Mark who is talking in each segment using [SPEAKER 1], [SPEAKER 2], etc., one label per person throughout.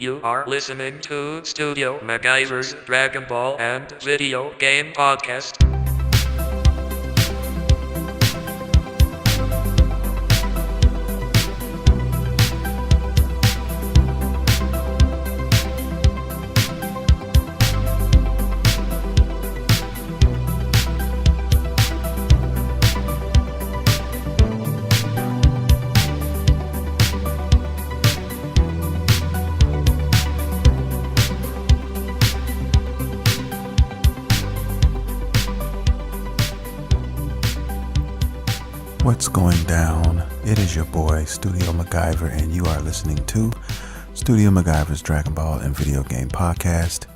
[SPEAKER 1] You are listening to Studio Maguyver's Dragonball and Video Game Podcast.
[SPEAKER 2] What's going down? It is your boy Studio Maguyver, and you are listening to Studio Maguyver's Dragonball and Video Game Podcast.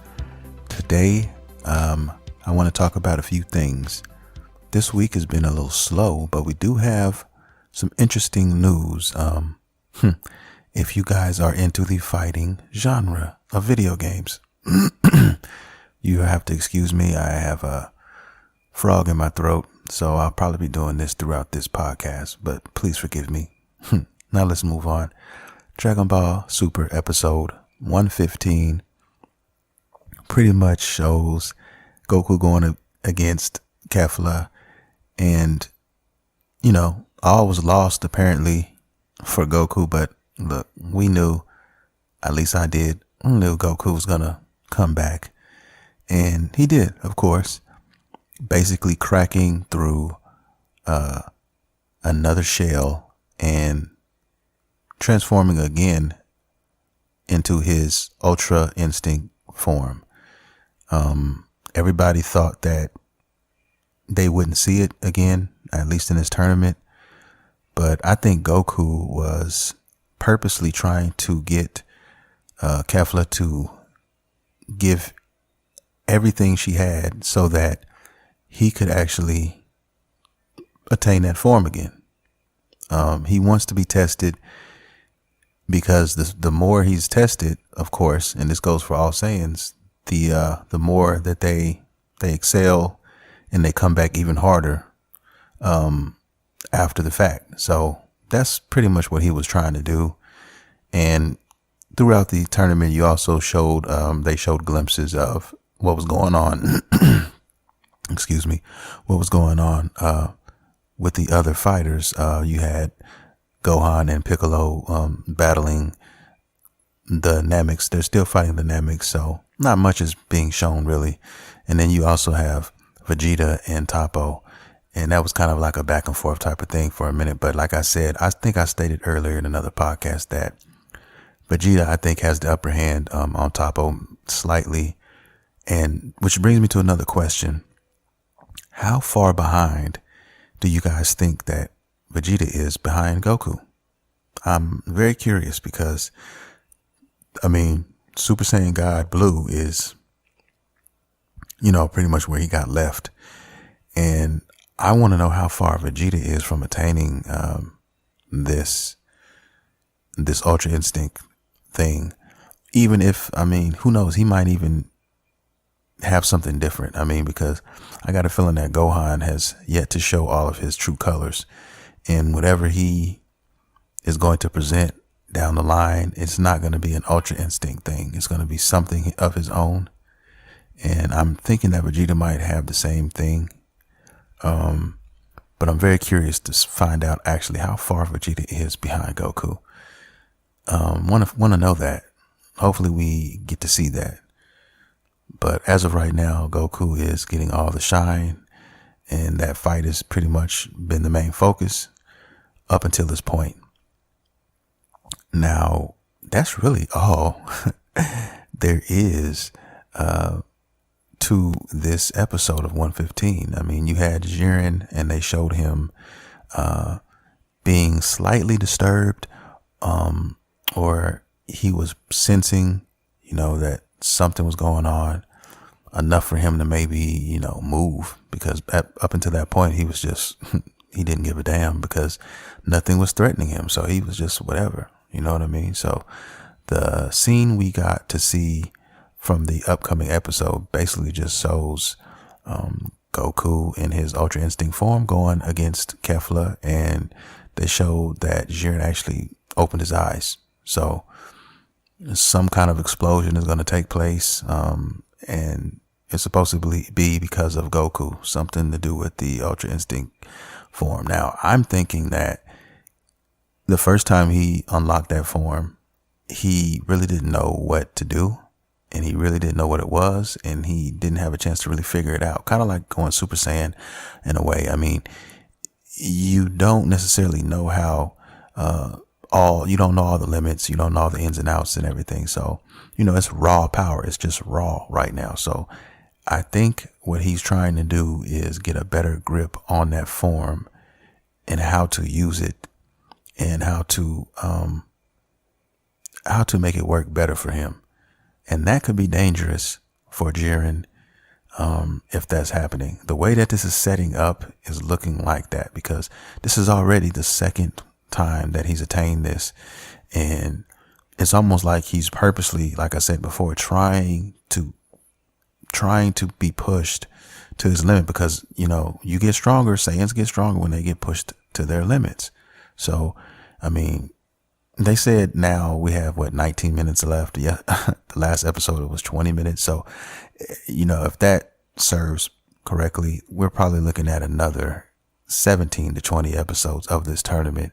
[SPEAKER 2] Today, I want to talk about a few things. This week has been a little slow, but we do have some interesting news. If you guys are into the fighting genre of video games, you have to excuse me. I have a frog in my throat, so I'll probably be doing this throughout this podcast, but please forgive me. Now let's move on. Dragon Ball Super episode 115 pretty much shows Goku going against Kefla, and all was lost apparently for Goku, but look, we knew, at least I did, knew Goku was gonna come back, and he did, of course. Basically cracking through another shell and transforming again into his Ultra Instinct form. Everybody thought that they wouldn't see it again, at least in this tournament. But I think Goku was purposely trying to get Kefla to give everything she had so that he could actually attain that form again. He wants to be tested because the more he's tested, of course, and this goes for all Saiyans, the more that they excel and they come back even harder after the fact. So that's pretty much what he was trying to do. And throughout the tournament, you also showed they showed glimpses of what was going on. What was going on with the other fighters. You had Gohan and Piccolo battling the Nameks. They're still fighting the Nameks, so not much is being shown really. And then you also have Vegeta and Toppo, and that was kind of like a back and forth type of thing for a minute. But like I said, I think I stated earlier in another podcast that Vegeta, I think, has the upper hand on Toppo slightly. And which brings me to another question. How far behind do you guys think that Vegeta is behind Goku? I'm very curious because, Super Saiyan God Blue is, pretty much where he got left. And I want to know how far Vegeta is from attaining this Ultra Instinct thing. Even if, who knows, he might even have something different. Because I got a feeling that Gohan has yet to show all of his true colors, and whatever he is going to present down the line, it's not going to be an Ultra Instinct thing. It's going to be something of his own. And I'm thinking that Vegeta might have the same thing. But I'm very curious to find out actually how far Vegeta is behind Goku. Want to know that. Hopefully we get to see that. But as of right now, Goku is getting all the shine, and that fight has pretty much been the main focus up until this point. Now, that's really all there is to this episode of 115. You had Jiren, and they showed him being slightly disturbed, or he was sensing, that something was going on enough for him to maybe, move, because up until that point, he was just, he didn't give a damn because nothing was threatening him. So he was just whatever, you know what I mean? So the scene we got to see from the upcoming episode basically just shows Goku in his Ultra Instinct form going against Kefla, and they showed that Jiren actually opened his eyes. So some kind of explosion is going to take place, and it's supposed to be because of Goku, something to do with the Ultra Instinct form. Now, I'm thinking that the first time he unlocked that form, he really didn't know what to do, and he really didn't know what it was, and he didn't have a chance to really figure it out. Kind of like going Super Saiyan in a way. I mean, you don't necessarily know how, you don't know all the limits, you don't know all the ins and outs and everything. So, it's raw power. It's just raw right now. So I think what he's trying to do is get a better grip on that form and how to use it and how to make it work better for him. And that could be dangerous for Jiren, if that's happening. The way that this is setting up is looking like that, because this is already the second time that he's attained this, and it's almost like he's purposely, like I said before, trying to be pushed to his limit, because you get stronger, Saiyans get stronger when they get pushed to their limits. So I mean, they said now we have 19 minutes left. Yeah, the last episode it was 20 minutes. So if that serves correctly, we're probably looking at another 17 to 20 episodes of this tournament.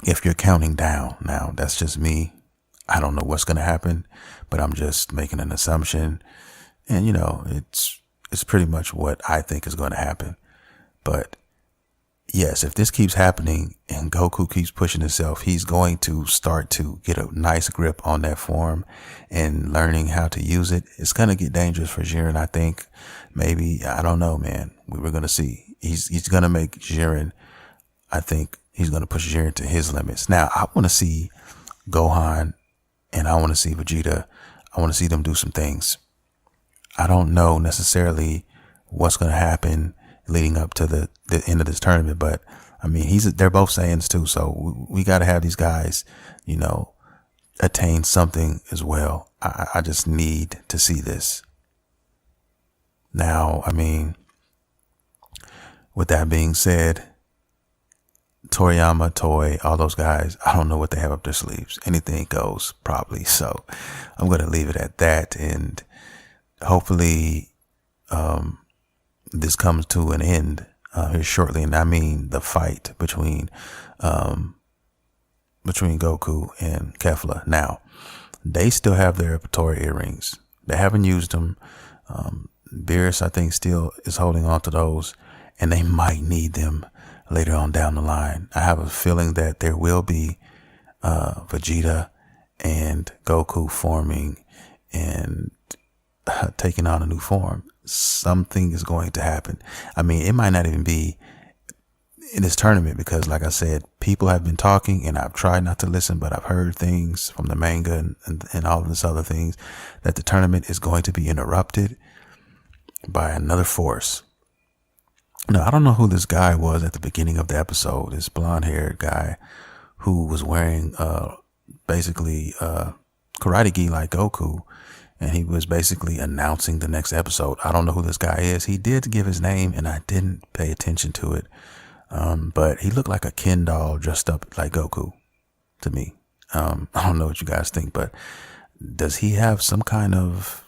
[SPEAKER 2] If you're counting down. Now, that's just me. I don't know what's going to happen, but I'm just making an assumption. And, it's pretty much what I think is going to happen. But yes, if this keeps happening and Goku keeps pushing himself, he's going to start to get a nice grip on that form and learning how to use it. It's going to get dangerous for Jiren, I think. Maybe, I don't know, man. We're going to see. He's going to make Jiren, I think he's going to push Jiren to his limits. Now, I want to see Gohan and I want to see Vegeta. I want to see them do some things. I don't know necessarily what's going to happen leading up to the end of this tournament, but I mean, they're both Saiyans too, so we got to have these guys, attain something as well. I just need to see this. Now, I mean, with that being said, Toriyama, Toy, all those guys, I don't know what they have up their sleeves. Anything goes, probably. So I'm going to leave it at that, and hopefully this comes to an end here shortly. And I mean the fight between Goku and Kefla. Now, they still have their repertoire earrings. They haven't used them. Beerus, I think, still is holding on to those, and they might need them later on down the line. I have a feeling that there will be Vegeta and Goku forming and taking on a new form. Something is going to happen. I mean, it might not even be in this tournament, because like I said, people have been talking and I've tried not to listen, but I've heard things from the manga and all of this other things that the tournament is going to be interrupted by another force. Now, I don't know who this guy was at the beginning of the episode, this blonde haired guy who was wearing basically karate gi like Goku. And he was basically announcing the next episode. I don't know who this guy is. He did give his name and I didn't pay attention to it. But he looked like a Ken doll dressed up like Goku to me. I don't know what you guys think, but does he have some kind of,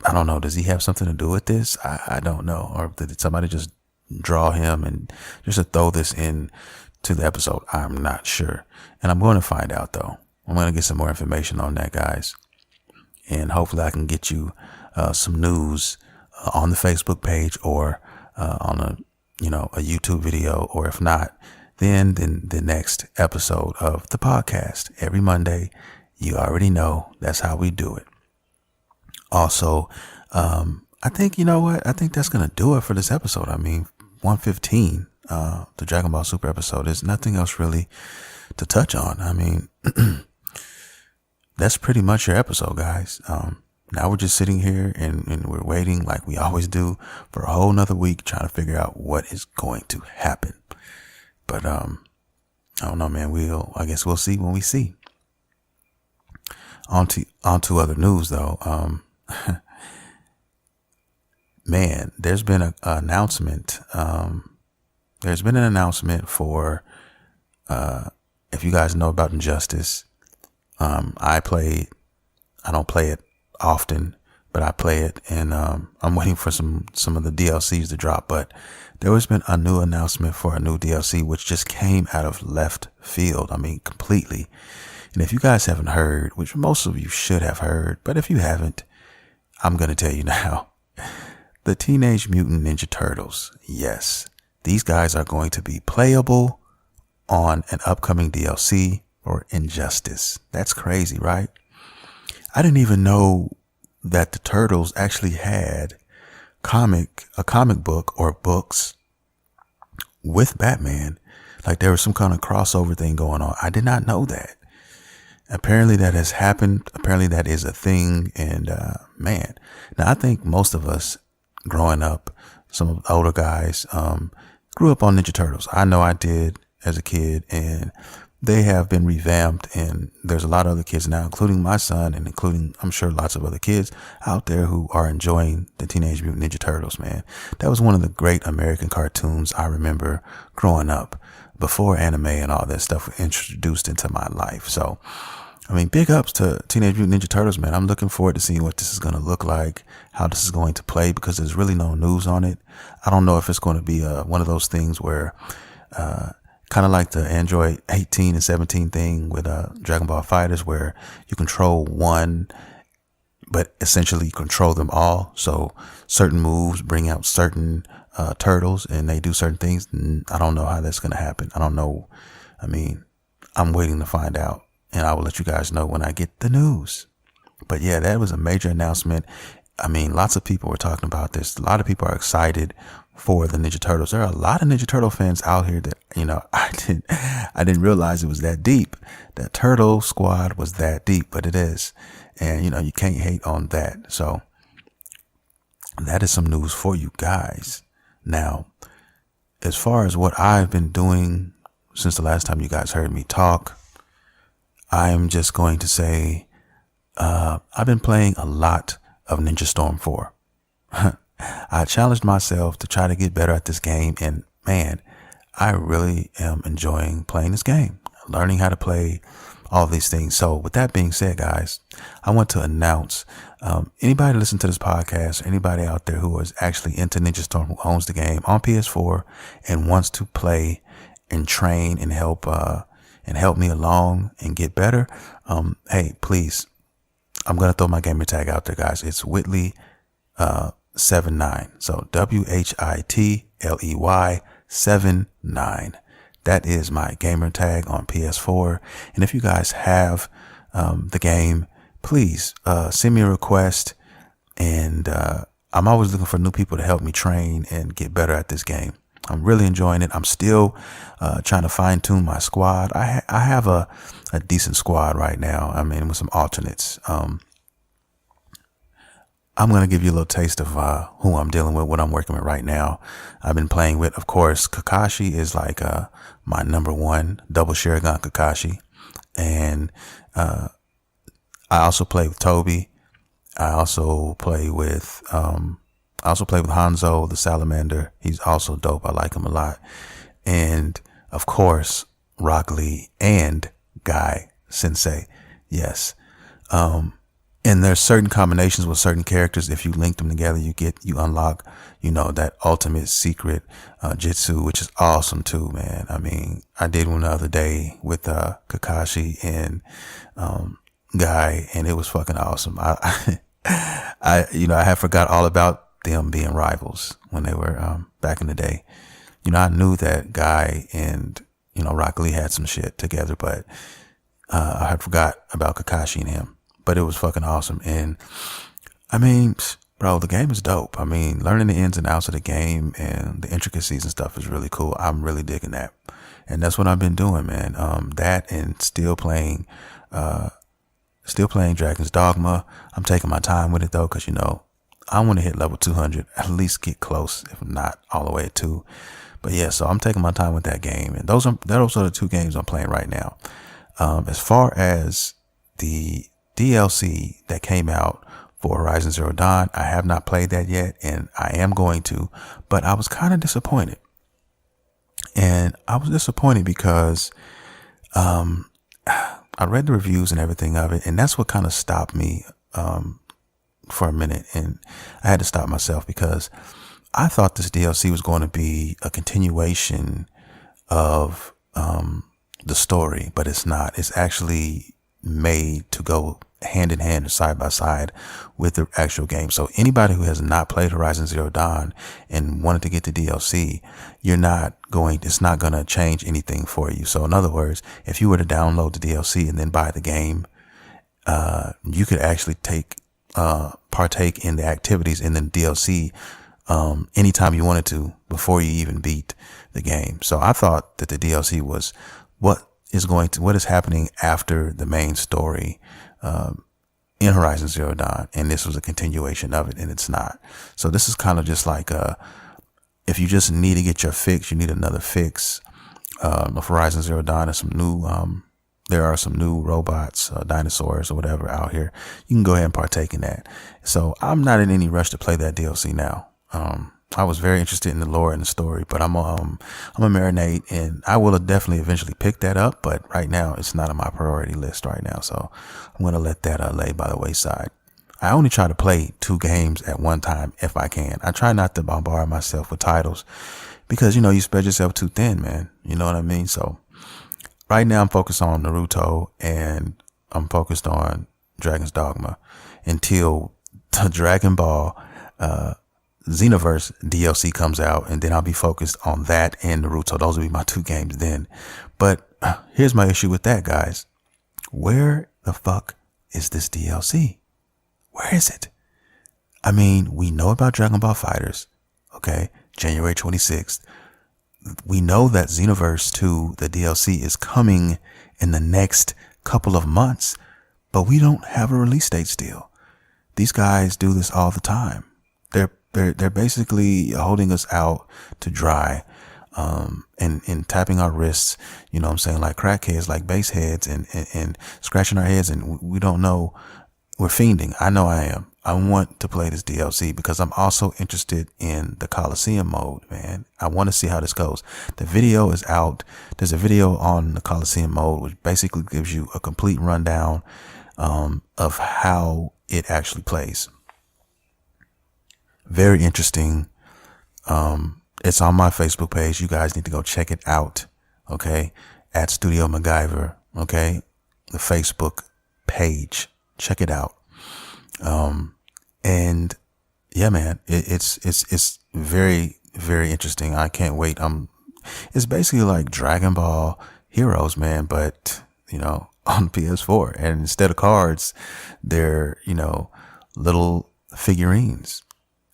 [SPEAKER 2] I don't know, does he have something to do with this? I don't know. Or did somebody just draw him and just to throw this in to the episode? I'm not sure. And I'm going to find out though. I'm going to get some more information on that, guys. And hopefully I can get you some news on the Facebook page or on a YouTube video, or if not, then the next episode of the podcast every Monday. You already know that's how we do it. Also, I think, I think that's going to do it for this episode. I mean, 115, the Dragon Ball Super episode. There's nothing else really to touch on. I mean, that's pretty much your episode, guys. Now we're just sitting here and we're waiting like we always do for a whole nother week, trying to figure out what is going to happen. But, I don't know, man. I guess we'll see when we see. On to other news though. Man, there's been an announcement. There's been an announcement for, if you guys know about Injustice, I don't play it often, but I play it, and I'm waiting for some of the DLCs to drop. But there has been a new announcement for a new DLC, which just came out of left field. I mean, completely. And if you guys haven't heard, which most of you should have heard, but if you haven't, I'm going to tell you now. The Teenage Mutant Ninja Turtles. Yes, these guys are going to be playable on an upcoming DLC for Injustice. That's crazy, right? I didn't even know that the Turtles actually had a comic book or books with Batman. Like there was some kind of crossover thing going on. I did not know that. Apparently that has happened. Apparently that is a thing. And man, now I think most of us growing up, some of the older guys, grew up on Ninja Turtles. I know I did as a kid, and they have been revamped, and there's a lot of other kids now, including my son, and including, I'm sure, lots of other kids out there who are enjoying the Teenage Mutant Ninja Turtles, man. That was one of the great American cartoons I remember growing up before anime and all that stuff was introduced into my life. So, I mean, big ups to Teenage Mutant Ninja Turtles, man. I'm looking forward to seeing what this is going to look like, how this is going to play, because there's really no news on it. I don't know if it's going to be one of those things where, kind of like the Android 18 and 17 thing with Dragon Ball Fighters, where you control one, but essentially control them all. So certain moves bring out certain turtles, and they do certain things. I don't know how that's going to happen. I don't know. I mean, I'm waiting to find out, and I will let you guys know when I get the news. But yeah, that was a major announcement. I mean, lots of people were talking about this. A lot of people are excited for the Ninja Turtles. There are a lot of Ninja Turtle fans out here that, you know, I didn't realize it was that deep. That Turtle Squad was that deep, but it is. And, you know, you can't hate on that. So that is some news for you guys. Now, as far as what I've been doing since the last time you guys heard me talk, I'm just going to say, I've been playing a lot of Ninja Storm 4. I challenged myself to try to get better at this game, and man, I really am enjoying playing this game, learning how to play all these things. So with that being said, guys, I want to announce, anybody listen to this podcast, or anybody out there who is actually into Ninja Storm, who owns the game on PS4 and wants to play and train and help me along and get better. Hey, please, I'm going to throw my gamer tag out there, guys. It's Whitley, 79. So WHITLEY 79. That is my gamer tag on PS4. And if you guys have the game, please send me a request. And I'm always looking for new people to help me train and get better at this game. I'm really enjoying it. I'm still trying to fine tune my squad. I have a decent squad right now. I mean, with some alternates. I'm going to give you a little taste of who I'm dealing with, what I'm working with right now. I've been playing with, of course, Kakashi is like my number one, double Sharingan Kakashi. And I also play with Toby. I also play with Hanzo, the salamander. He's also dope. I like him a lot. And of course, Rock Lee and Guy Sensei. Yes. And there's certain combinations with certain characters. If you link them together, you unlock, you know, that ultimate secret jutsu, which is awesome too, man. I mean, I did one the other day with Kakashi and Guy, and it was fucking awesome. I had forgot all about them being rivals when they were back in the day. You know, I knew that Guy and, you know, Rock Lee had some shit together, but I had forgot about Kakashi and him. But it was fucking awesome. And I mean, bro, the game is dope. I mean, learning the ins and outs of the game and the intricacies and stuff is really cool. I'm really digging that. And that's what I've been doing, man. That and still playing Dragon's Dogma. I'm taking my time with it though, because, you know, I want to hit level 200, at least get close, if not all the way at 2. But yeah, so I'm taking my time with that game. And those are the two games I'm playing right now. As far as the DLC that came out for Horizon Zero Dawn, I have not played that yet, and I am going to, but I was kind of disappointed. And I was disappointed because I I read the reviews and everything of it, and that's what kind of stopped me for a minute, and I had to stop myself because I thought this DLC was going to be a continuation of the story, but it's not. It's actually made to go hand in hand, side by side with the actual game. So anybody who has not played Horizon Zero Dawn and wanted to get the DLC, it's not going to change anything for you. So in other words, if you were to download the DLC and then buy the game, you could actually partake in the activities in the DLC anytime you wanted to before you even beat the game. So I thought that the DLC was what is happening after the main story in Horizon Zero Dawn, and this was a continuation of it, and it's not. So this is kind of just like if you just need to get your fix, you need another fix of Horizon Zero Dawn. And there are some new robots, dinosaurs or whatever out here. You can go ahead and partake in that. So I'm not in any rush to play that DLC now. I was very interested in the lore and the story, but I'm a marinate, and I will definitely eventually pick that up. But right now, it's not on my priority list right now, so I'm gonna let that lay by the wayside. I only try to play 2 games at one time if I can. I try not to bombard myself with titles because you spread yourself too thin, man. You know what I mean? So right now, I'm focused on Naruto and I'm focused on Dragon's Dogma until the Dragon Ball Xenoverse DLC comes out, and then I'll be focused on that and Naruto. Those will be my 2 games then. But here's my issue with that, guys. Where the fuck is this DLC? Where is it? I mean, we know about Dragon Ball FighterZ, okay? January 26th. We know that Xenoverse 2, the DLC, is coming in the next couple of months, but we don't have a release date still. These guys do this all the time. They're basically holding us out to dry, and tapping our wrists, you know what I'm saying, like crackheads, like base heads, and scratching our heads, and we don't know. We're fiending. I know I am. I want to play this DLC because I'm also interested in the Coliseum mode, man. I want to see how this goes. The video is out. There's a video on the Coliseum mode, which basically gives you a complete rundown of how it actually plays. Very interesting. It's on my Facebook page. You guys need to go check it out. Okay. At StudioMaguyver. Okay. The Facebook page. Check it out. And yeah, man, it's very, very interesting. I can't wait. It's basically like Dragon Ball Heroes, man, but on PS4, and instead of cards, they're, little figurines.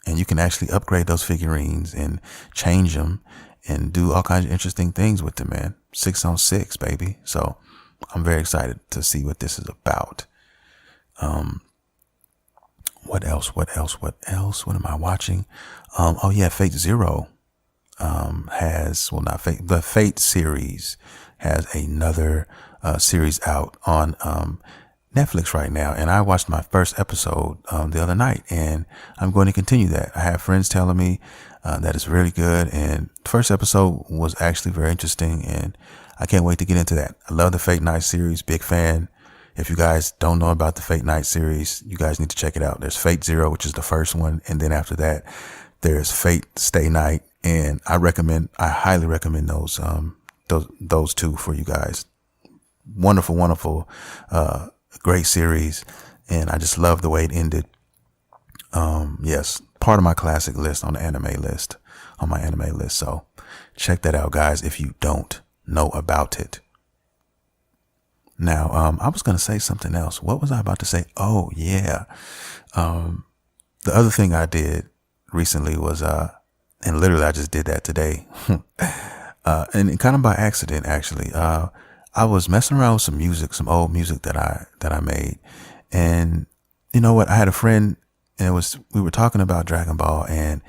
[SPEAKER 2] And you can actually upgrade those figurines and change them and do all kinds of interesting things with them, man. 6-on-6, baby. So I'm very excited to see what this is about. What else? What am I watching? Oh yeah, Fate Zero the Fate series has another series out on Netflix right now, and I watched my first episode the other night, and I'm going to continue that. I have friends telling me that it's really good, and the first episode was actually very interesting, and I can't wait to get into that. I love the Fate Night series, big fan. If you guys don't know about the Fate Night series, you guys need to check it out. There's Fate Zero, which is the first one, and then after that, there's Fate Stay Night, and I highly recommend those 2 for you guys. Wonderful, great series, and I just love the way it ended. Yes, part of my classic list on my anime list. So check that out, guys, if you don't know about it. Now, I was going to say something else. What was I about to say? Oh yeah. The other thing I did recently was, and literally I just did that today, and kind of by accident, actually. I was messing around with some old music that I made. And you know what? I had a friend, and we were talking about Dragon Ball, and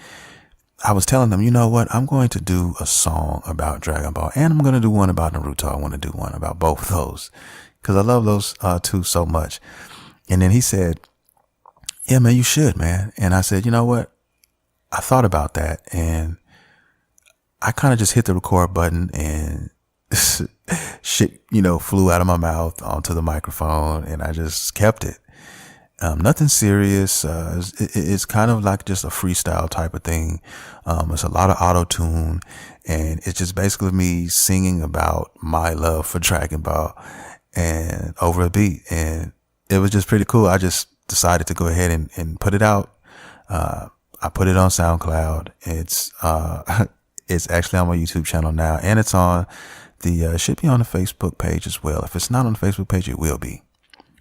[SPEAKER 2] I was telling them, you know what? I'm going to do a song about Dragon Ball, and I'm going to do one about Naruto. I want to do one about both of those because I love those 2 so much. And then he said, yeah, man, you should, man. And I said, you know what? I thought about that, and I kind of just hit the record button, and shit, flew out of my mouth onto the microphone, and I just kept it. Nothing serious. It's kind of like just a freestyle type of thing. It's a lot of auto tune, and it's just basically me singing about my love for Dragon Ball and over a beat. And it was just pretty cool. I just decided to go ahead and put it out. I put it on SoundCloud. It's it's actually on my YouTube channel now, and it's on should be on the Facebook page as well. If it's not on the Facebook page, it will be.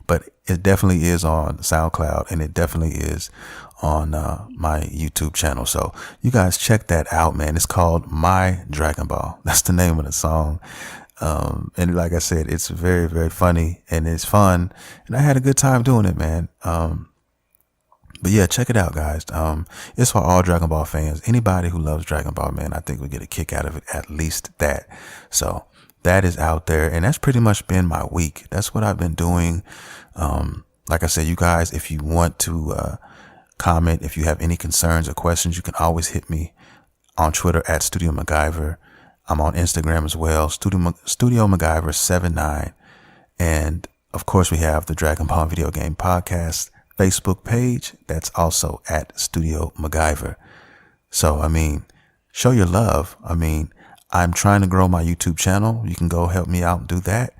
[SPEAKER 2] But it definitely is on SoundCloud, and it definitely is on my YouTube channel. So you guys check that out, man. It's called My Dragon Ball. That's the name of the song. And like I said, it's very, very funny, and it's fun. And I had a good time doing it, man. But yeah, check it out, guys. It's for all Dragon Ball fans. Anybody who loves Dragon Ball, man, I think we get a kick out of it, at least that. So that is out there, and that's pretty much been my week. That's what I've been doing. Like I said, you guys, if you want to comment, if you have any concerns or questions, you can always hit me on Twitter at StudioMaguyver. I'm on Instagram as well, StudioMaguyver79. And of course, we have the Dragon Ball Video Game Podcast Facebook page. That's also at StudioMaguyver. So, show your love. I'm trying to grow my YouTube channel. You can go help me out and do that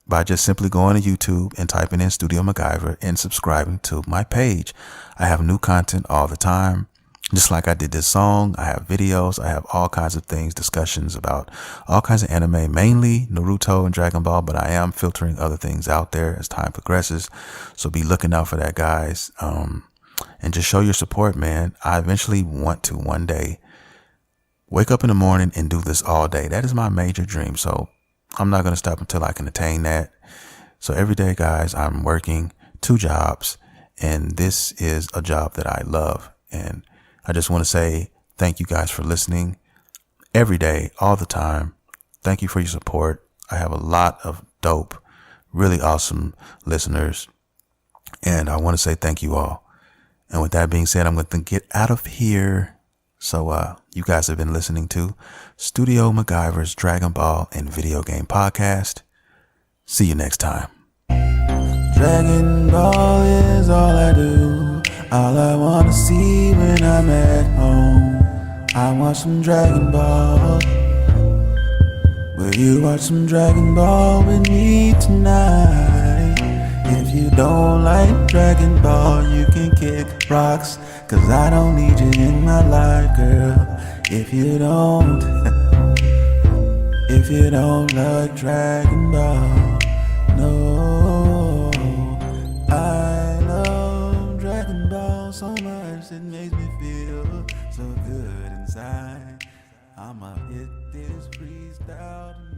[SPEAKER 2] by just simply going to YouTube and typing in Studio MacGyver and subscribing to my page. I have new content all the time. Just like I did this song, I have videos, I have all kinds of things, discussions about all kinds of anime, mainly Naruto and Dragon Ball, but I am filtering other things out there as time progresses. So be looking out for that, guys. And just show your support, man. I eventually want to one day wake up in the morning and do this all day. That is my major dream. So I'm not going to stop until I can attain that. So every day, guys, I'm working 2 jobs, and this is a job that I love. And I just want to say thank you guys for listening every day, all the time. Thank you for your support. I have a lot of dope, really awesome listeners, and I want to say thank you all. And with that being said, I'm going to get out of here. So you guys have been listening to Studio MacGyver's Dragon Ball and Video Game Podcast. See you next time.
[SPEAKER 3] Dragon Ball is all I do. All I want to see when I'm at home. I want some Dragon Ball. Will you watch some Dragon Ball with me tonight? If you don't like Dragon Ball, you can kick rocks, 'cause I don't need you in my life, girl. If you don't like Dragon Ball, no. I love Dragon Ball so much, it makes me feel so good inside. I'ma hit this freestyle tonight.